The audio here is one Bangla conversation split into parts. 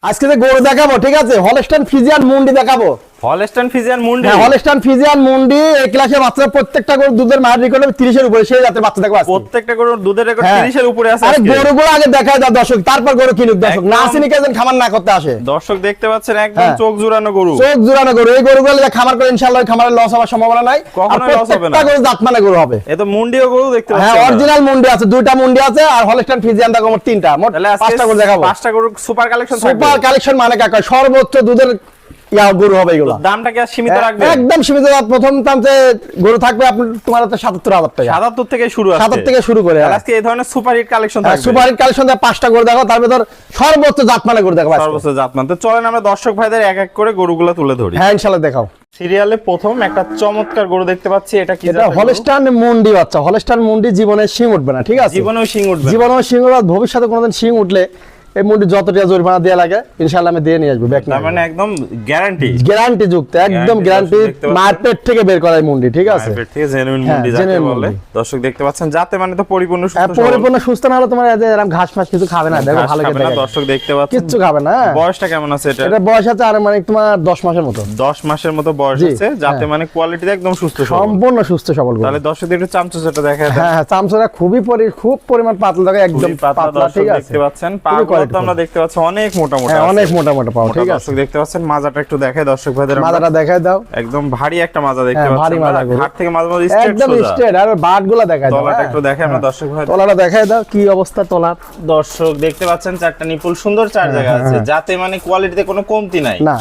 আজকে যে গরু দেখাবো, ঠিক আছে, হলস্টাইন ফ্রিজিয়ান মুন্ডি দেখাবো। হলস্টাইন ফ্রিজিয়ান মুন্ডি, হ্যাঁ, হলস্টাইন ফ্রিজিয়ান মুন্ডি এই ক্লাসে বাচ্চা, প্রত্যেকটা গরু দুধের মার রেকর্ড 30 এর উপরে, সেই জাতের বাচ্চা দেখো আজকে। প্রত্যেকটা গরুর দুধের রেকর্ড 30 এর উপরে আছে আরে আজকে। গরুগুলো আগে দেখায় দাও দর্শক, তারপর গরু কিনুক দর্শক, না চিনি কেজন খামার না করতে আসে। দর্শক দেখতে পাচ্ছেন একদম চোখ জুড়ানো গরু, চোখ জুড়ানো গরু। এই গরুগুলো যে খামার করে ইনশাআল্লাহ খামারের লস হওয়ার সম্ভাবনা নাই, কখনো লস হবে না। প্রত্যেকটা গরু জাতমানে গরু হবে। এ তো মুন্ডিও গরু দেখতে পাচ্ছেন। হ্যাঁ, অরিজিনাল মুন্ডি আছে, দুইটা মুন্ডি আছে, আর হলস্টাইন ফ্রিজিয়ান দেখো মোট তিনটা, মোট তাহলে আজকে 5টা গরু দেখাবো। 5টা গরু সুপার কালেকশন থাকবে। সুপার কালেকশন মানে কাকা সর্বোচ্চ দুধের গরু হবে এগুলো। দামটা কি আর সীমিত রাখবে? একদম সীমিত। প্রথম টানতে গরু থাকবে আপনার তোমার 77,000 টাকা, 77 থেকে শুরু আছে, 77 থেকে শুরু করে। আজকে এই ধরনের সুপার হিট কালেকশন থাকবে। সুপার হিট কালেকশন 5টা গরু দেখো, তার ভিতর সর্বোচ্চ জাতমানে গরু দেখো। সর্বোচ্চ জাতমান। তো চলেন আমরা দর্শক ভাইদের এক এক করে গরুগুলো তুলে ধরি। হ্যাঁ ইনশাআল্লাহ দেখাও। সিরিয়ালে প্রথম একটা চমৎকার গরু দেখতে পাচ্ছি, এটা কি? এটা হলস্টাইন মুন্ডি বাচ্চা। হলস্টাইন মুন্ডি জীবনে শিং উঠবে না, ঠিক আছে, জীবনেও শিং উঠবে না। জীবনেও শিং উঠবে, ভবিষ্যতে কোনোদিন শিং উঠলে এই মুন্ডি যত টাকা জরিমানা দেয়া লাগে ইনশাআল্লাহ আমি দিয়ে নিয়ে আসবো। তার মানে একদম গ্যারান্টি, গ্যারান্টি যুক্ত, একদম গ্যারান্টি, মার্কেট থেকে বের করা এই মুন্ডি, ঠিক আছে, মার্কেট থেকে জেনুইন মুন্ডি যাকে বলে। দর্শক দেখতে পাচ্ছেন যাতে মানে তো পরিপূর্ণ সুস্থ সবল। পরিপূর্ণ সুস্থ না হলে তোমার এরকম ঘাস ফাস কিছু খাবে না, দেখো ভালো করে দেখো। দর্শক দেখতে পাচ্ছেন কিচ্ছু খাবে না। বয়সটা কেমন আছে এটা? এটা বয়স আছে আর মানে তোমার 10 মাসের মতো, 10 মাসের মতো বয়স আছে, যাতে মানে কোয়ালিটিতে একদম সুস্থ সবল, সম্পূর্ণ সুস্থ সবল গরু। তাহলে দর্শকদের একটু চামচুটা দেখায় দেন। হ্যাঁ, চামচুটা খুব পরিমাণ পাতলা, দেখো একদম পাতলা, ঠিক আছে। দেখতে পাচ্ছেন পাগুলো তো আমরা দেখতে পাচ্ছি অনেক মোটা মোটা, হ্যাঁ অনেক মোটা মোটা পাও, ঠিক আছে। দর্শক দেখতে পাচ্ছেন মাজাটা একটু দেখায় দর্শক ভাইদের, মাজাটা দেখায় দাও। একদম ভারী একটা মাজা দেখতে পাচ্ছেন, ভারী মাজা গরু, হাত থেকে মাজা মাজা স্ট্রেট একদম স্ট্রেট। আর বাটগুলো দেখায় দাও, তলাটা একটু দেখায় আমরা দর্শক ভাই, তলাটা দেখায় দাও কি অবস্থা তলার। দর্শক দেখতে পাচ্ছেন চারটা নিপুল সুন্দর চার জায়গা আছে, যাতে মানে কোয়ালিটিতে কোনো কমতি নাই। না,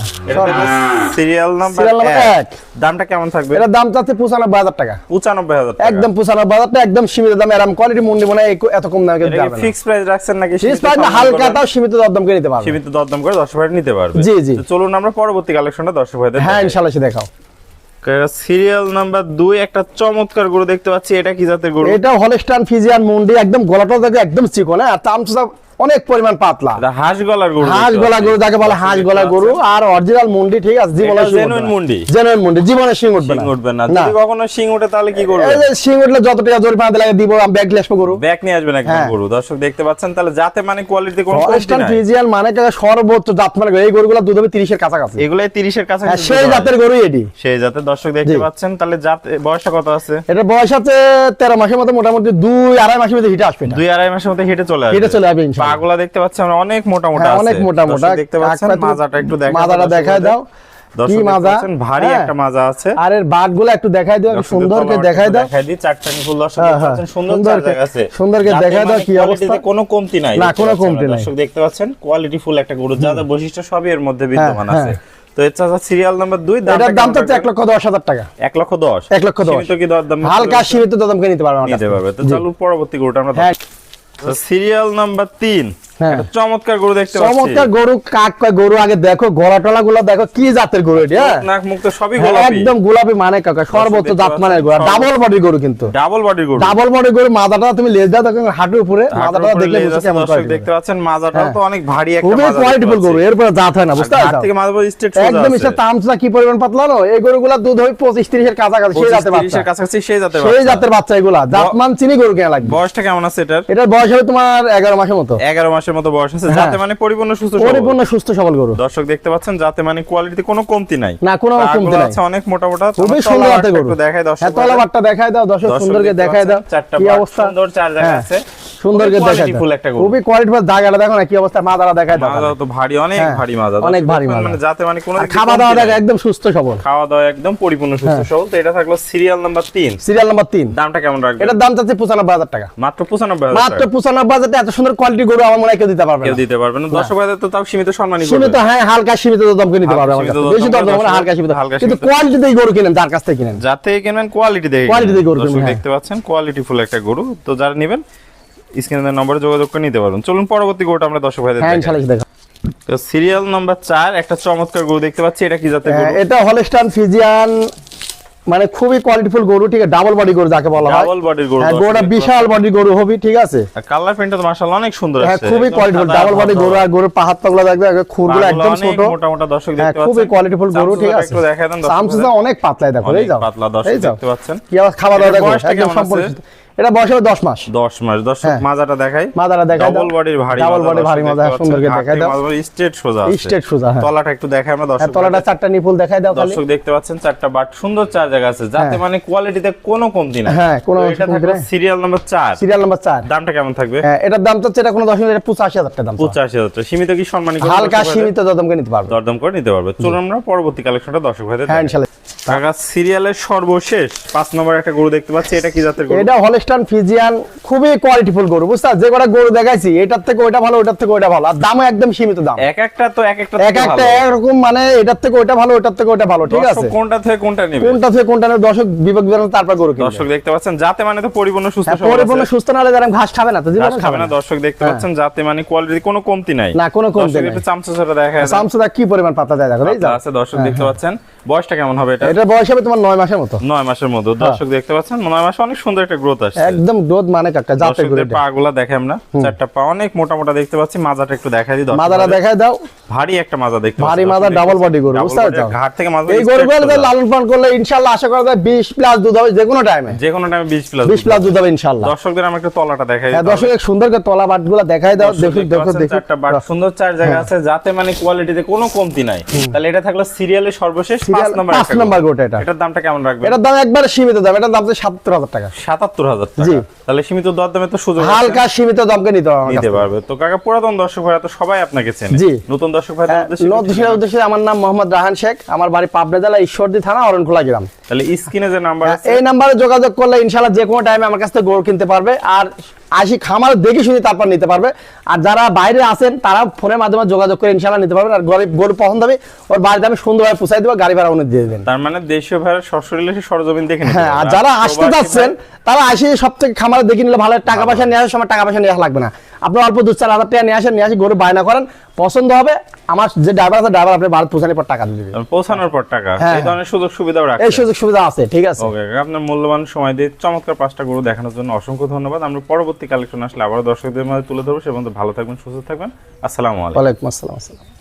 সিরিয়াল নাম্বার 1। দামটা কেমন থাকবে? এর দাম চাচ্ছে 95,000 টাকা। 95,000 টাকা, একদম 95,000 টাকা, একদম সীমিত দামে। এরকম কোয়ালিটি মুন্ডি মনে হয় এত কম দামে কেউ পাবে না। ফিক্স প্রাইস রাখছেন নাকি? ফিক্স প্রাইস না, হালকা তাও সীমিত দরদাম করে নিতে পারবে, সীমিত দরদাম করে দর্শক ভাই নিতে পারবে। জি জি। তো চলুন আমরা পরবর্তী কালেকশনটা দর্শক ভাইদের হ্যাঁ ইনশাআল্লাহ দেখাও। সিরিয়াল নাম্বার 2 একটা চমৎকার গরু দেখতে পাচ্ছি, এটা কি জাতের গরু? এটা হলস্টাইন ফ্রিজিয়ান মুন্ডি, একদম গলাটা দেখো একদম চিকন, আর চামচুটা অনেক পরিমাণ পাতলা। এটা হাঁস গলার গরু, হাঁস গলা গরু যাকে বলে, হাঁস গলা গরু, আর অরিজিনাল মুন্ডি, ঠিক আছে, জীবনে জেনুইন মুন্ডি, জেনুইন মুন্ডি, জীবনে শিং উঠবে না, শিং উঠবে না। যদি কখনো শিং ওঠে তাহলে কি করবে? এই যে শিং উঠলে যত টাকা জরিমানা দিলে দিব, আমি ব্যাগ নিয়ে আসবো গরু, ব্যাগ নিয়ে আসবেন একদম গরু। দর্শক দেখতে পাচ্ছেন তাহলে যাতে মানে কোয়ালিটি কোনো কমতি নাই। হলস্টাইন ফ্রিজিয়ান মানে সর্বোচ্চ জাত মানে এই গরুগুলো দুধ হবে 30 এর কাছাকাছি, এগুলাই 30 এর কাছাকাছি, সেই জাতের গরু এটি, সেই জাতের। দর্শক দেখতে পাচ্ছেন তাহলে জাত বয়সটা কত আছে? এটা বয়স আছে 13 মাসের মতো, মোটামুটি 2-2.5 মাসের মধ্যে হিটে আসবে, 2-2.5 মাসের মধ্যে হিটে চলে আসবে, হিটে চলে আসবে ইনশাআল্লাহ। পাগুলা দেখতে পাচ্ছেন আমরা অনেক মোটা মোটা আছে, অনেক মোটা মোটা। দেখতে পাচ্ছেন মাজাটা একটু দেখায়, মাজাটা দেখায় দাও কি মাজা, ভারী একটা মাজা আছে। আর এর বাটগুলো একটু দেখায় দাও, সুন্দর করে দেখায় দাও, দেখায় দি চারটা নিপুল। দর্শক দেখতে পাচ্ছেন সুন্দর চার জায়গা আছে, সুন্দর করে দেখায় দাও কি অবস্থা, কোনো কমতি নাই, না কোনো কমতি নাই। দর্শক দেখতে পাচ্ছেন কোয়ালিটি ফুল একটা গরু, যা যা বৈশিষ্ট্য সবই এর মধ্যে বিদ্যমান আছে। তো এটা সিরিয়াল নাম্বার 2, এটার দাম চাচ্ছে 1,10,000 টাকা। 1,10,000, 1,10,000 সীমিত কি দরদাম? হালকা সীমিত দরদাম করে নিতে পারবে, নিতে পারবে। তো চলো পরবর্তী গরুটা আমরা। সিরিয়াল নাম্বার 3, একটা চমৎকার গরু দেখতে পাচ্ছি। চমৎকার গরু, কাক কয় গরু আগে দেখো, গলা টলা গুলো দেখো কি জাতের গরু এটা, নাক মুখ তো সবই গোলাপি, একদম গোলাপি মানে কাকা, সর্বোচ্চ জাত মানের গরু, ডাবল বডি গরু, কিন্তু ডাবল বডি গরু, ডাবল বডি গরু। মাথাটা তুমি লেজ দাও দেখো হাঁটুর উপরে, মাথাটা দেখলে বুঝতে কেমন করে। দেখতে পাচ্ছেন মাজাটাও তো অনেক ভারী একটা খুবই মাজা, কোয়ালিটিফুল গরু, এরপর জাত হয় না, বুঝতে পারছো? হাত থেকে মাজা স্ট্রেট সোজা একদম ইচ্ছা তামচা কি পরিমাণ পাতলা না, এই গরুগুলা দুধ হয় 25-30 এর কাছাকাছি, সেই জাতের বাচ্চা, 30 এর কাছাকাছি, সেই জাতের বাচ্চা এগুলা, জাতমান চিনি গরু কেনা লাগবে। বয়সটা কেমন আছে এটার? এটার বয়স হবে তোমার 11 মাসের মতো, 11 মাসের মতো বয়স আছে, যাতে মানে পরিপূর্ণ সুস্থ সবল গরু। দর্শক দেখতে পাচ্ছেন যাতে মানে কোয়ালিটিতে কোনো কমতি নাই, না কোনো কমতি নাই, আছে অনেক মোটা মোটা, খুবই সুন্দর একটা গরু। একটু দেখায় দর্শক, হ্যাঁ তলাবাটটা দেখায় দাও দর্শক, সুন্দর করে দেখায় দাও কি অবস্থা, সুন্দর চার জায়গা আছে, সুন্দর করে দেখায় দাও, খুবই কোয়ালিটিফুল। জায়গাটা দেখো না কি অবস্থা, মাদারা দেখায় দাও, মাজা তো ভারী, অনেক ভারী মাজা, অনেক ভারী মাজা, মানে যাতে মানে কোনো খাওয়া দাওয়া দেখো একদম সুস্থ সবল, খাওয়া দাওয়া একদম পরিপূর্ণ সুস্থ সবল। তো এটা থাকলো সিরিয়াল নাম্বার 3। সিরিয়াল নাম্বার 3, দামটা কেমন রাখবেন? এটার দাম চাচ্ছে 95,000 টাকা, মাত্র 95,000 মাত্র 95,000 এত সুন্দর কোয়ালিটি গরু আমার মনে হয় কেউ দিতে পারবে না, কেউ দিতে পারবে না। দর্শক ভাইদের তো তাও সীমিত সম্মানই করবে, সীমিত, হ্যাঁ হালকা সীমিত দাম করে নিতে পারবে, বেশি দাম না, হালকা সীমিত, কিন্তু কোয়ালিটি দিয়ে গরু কিনেন, যার কাছ থেকে কিনেন, যাতে কিনেন কোয়ালিটি দেখে, কোয়ালিটি দিয়ে গরু কিনেন। দেখতে পাচ্ছেন কোয়ালিটি ফুল একটা গরু। তো যারা নেবেন স্ক্রিনের নম্বরে যোগাযোগ করে নিতে পারবেন। চলুন পরবর্তী গরুটা আমরা দর্শক ভাইদের হ্যাঁ ইনশাআল্লাহ দেখাবো। তো সিরিয়াল নাম্বার 4, একটা চমৎকার গরু দেখতে পাচ্ছি, এটা কি জাতের গরু? এটা হলস্টাইন ফ্রিজিয়ান, মানে খুবই কোয়ালিটিফুল গরু, ঠিক আছে, ডাবল বডি গরু যাকে বলা হয়, ডাবল বডির গরু, হ্যাঁ গরুটা বিশাল বডি গরু হবে, ঠিক আছে, কালার প্রিন্টটা তো মাশাআল্লাহ অনেক সুন্দর আছে, হ্যাঁ খুবই কোয়ালিটিফুল ডাবল বডি গরু। আর গরুর পাহাড়গুলো দেখবে, খুরগুলো একদম ছোট, মোটা মোটা, দর্শক দেখতে পাচ্ছেন, খুবই কোয়ালিটিফুল গরু, ঠিক আছে, একটু দেখায় দেন দর্শক, চামচুটা অনেক পাতলা, দেখো এই যাও পাতলা, দর্শক দেখতে পাচ্ছেন কি খাওয়া দাওয়া দেখো একদম সম্পূর্ণ। এটা বয়স হবে 10 মাস। 10 মাস। দর্শক হ্যাঁ। মাজাটা দেখাই, মাদারা দেখাই দাও, ডাবল বডির ভারী ডাবল বডি ভারী মাজা, দেখতে সুন্দর করে পাচ্ছেন, দেখাই দাও, ঘাটে মাঝে স্ট্রেট সোজা আছে, স্ট্রেট সোজা। হ্যাঁ, তলাটা একটু দেখাই আমরা দর্শক। তলাটা 4টা নিপুল দেখাই দাও খালি। দর্শক দেখতে পাচ্ছেন 4টা বাট, সুন্দর 4 জায়গা আছে, যাতে মানে কোয়ালিটিতে কোনো কমতি নাই। হ্যাঁ, কোনো তো এটা কমতি থাকবে নাই। Serial number 4। Serial number 4। দামটা কেমন থাকবে? হ্যাঁ, এটার দাম তো এটা কোনো 10 মিনিট 85,000 টাকা দাম। 85,000 টাকা। সীমিত কি সম্মানী করে হালকা দর্শক ভাইদের? সীমিত দরদামকে নিতে পারবে, দরদাম করে নিতে পারবে। চলুন আমরা পরবর্তী কালেকশনটা দর্শক ভাইদের হ্যাঁ দেখাই। ইনশাআল্লাহ। কাকা সিরিয়ালের সর্বশেষ 5 নম্বর একটা গরু দেখতে পাচ্ছি, এটা কি জাতের গরু? এটা হলস্টাইন ফ্রিজিয়ান, খুবই কোয়ালিটিফুল গরু, বুঝছো? যে কটা গরু দেখাইছি এটার থেকে ওইটা ভালো, ওইটার থেকে ওইটা ভালো, আর দামও একদম সীমিত দাম। এক একটা তো এক একটা এক একটা একরকম, মানে এটার থেকে ওইটা ভালো, ওইটার থেকে ওইটা ভালো, ঠিক আছে? কোনটা থেকে কোনটা নেবে? কোনটা থেকে কোনটা নেবে দর্শক বিবেক বিবেচনা তারপর গরু কিনবে। দর্শক দেখতে পাচ্ছেন যাতে মানে তো পরিপূর্ণ সুস্থ হ্যাঁ, সবল আছে। পরিপূর্ণ সুস্থ না হলে যারা ঘাস খাবে না তো জীবনে ঘাস খাবে না। দর্শক দেখতে পাচ্ছেন যাতে মানে কোয়ালিটি কোনো কমতি নাই। না, কোনো কমতি দর্শক নাই। একটু চামচাটা দেখায় দেন। সামসুদা কি পরিমাণ পাতা যায় দেখো, এই পাতা আছে দর্শক দেখতে পাচ্ছেন। বয়সটা কেমন হবে এটা? এটা বয়স হবে তোমার 9 মাসের মতো। 9 মাসের মধ্যে। দর্শক দেখতে পাচ্ছেন 9 মাসে অনেক সুন্দর একটা গ্রোথ আসছে। একদম গ্রোথ মানে কাকা জাতের গরু দর্শকদের এটা। পাগুলা দেখে আমরা, 4টা পা অনেক মোটা মোটা দেখতে পাচ্ছি। মাজাটা একটু দেখাই দিই দর্শক। মাদারা দেখাই দাও, ভারী একটা মাজা দেখতে পাচ্ছি। ভারী মাজা, ডাবল বডি গরু, বুঝতে পারছো? ঘাট থেকে মাজা এই গরুগুলো লালন পালন করলে ইনশাআল্লাহ আশা করা যায় 20 প্লাস দুধ হবে যে কোনো টাইমে। যে কোনো টাইমে 20 প্লাস 20 প্লাস দুধ হবে ইনশাআল্লাহ। দর্শকদের আমরা একটু তলাটা দেখাই হ্যাঁ, দিই। দর্শক এক সুন্দর করে তলা বাটগুলো দেখাই দাও, দেখো দেখো দেখো। 4টা বাট সুন্দর 4 জায়গা আছে, যাতে মানে কোয়ালিটিতে কোনো কমতি নাই। তাহলে এটা থাকলো সিরিয়ালের সর্বশেষ 5 নম্বর 5 নম্বর গরুটা এটা। এটার দামটা কেমন রাখবেন? এটার দাম একবারে সীমিত দাম, এটার দাম তো 77,000 টাকা। 77,000 টাকা। জি। তাহলে সীমিত দরদামে তো সুযোগ আছে। হালকা সীমিত দামকে নিতে হবে আমার নিতে কাছে। পারবে। তো কাকা পুরাতন দর্শক ভাইরা তো সবাই আপনাকে চেনে। জি। নতুন দর্শক ভাইদের উদ্দেশ্যে নদীর উদ্দেশ্যে আমার নাম মোহাম্মদ রাহান শেখ, আমার বাড়ি পাবনা জেলা ঈশ্বরদী থানা অরণখোলা গ্রাম। তাহলে স্ক্রিনে যে নাম্বার আছে এই নাম্বারে যোগাযোগ করলে ইনশাআল্লাহ যে কোনো টাইমে আমার কাছ থেকে গরু কিনতে পারবে, আর আসি খামার দেখে শুনে তারপর নিতে পারবে। আর যারা বাইরে আছেন তারা ফোনের মাধ্যমে যোগাযোগ করে ইনশাআল্লাহ নিতে পারবেন। আর গরু পছন্দ হবে ওর বাড়িতে আমি সুন্দরভাবে পৌঁছাই দেবো, গাড়ি ভাড়া উনি দিয়ে দেবেন। তার মানে দেশীয় ভাইরা সশরীরে এসে সরজমিন দেখে নিতে হ্যাঁ, আর পারবে। যারা আর আসতে প্রবাসী যাচ্ছেন তারা আসে সব থেকে খামারে দেখে নিলে ভালো। টাকা পয়সা নিয়ে আসার সময় টাকা পয়সা নিয়ে আসা লাগবে না, আপনি অল্প 2-4 হাজার টাকা নিয়ে আসেন, নিয়ে আসি গরু বায়না করেন, পছন্দ হবে, আমার যে ড্রাইভার আছে ড্রাইভার আপনি ভারত পৌঁছানোর পর টাকা দিয়ে দেবে। পৌঁছানোর পর টাকা, হ্যাঁ, এই ধরনের সুযোগ সুবিধাও রাখছে। এই সুযোগ সুবিধা আছে, ঠিক আছে? ওকে, আপনার মূল্যবান সময় দিয়ে চমৎকার 5টা গরু দেখানোর জন্য অসংখ্য ধন্যবাদ। আমরা পরবর্তী কালেকশন আসলে আবার দর্শকদের মাঝে তুলে ধরবো। সে পর্যন্ত ভালো থাকবেন, সুস্থ থাকবেন। আসসালামু আলাইকুম। ওয়ালাইকুম আসসালাম।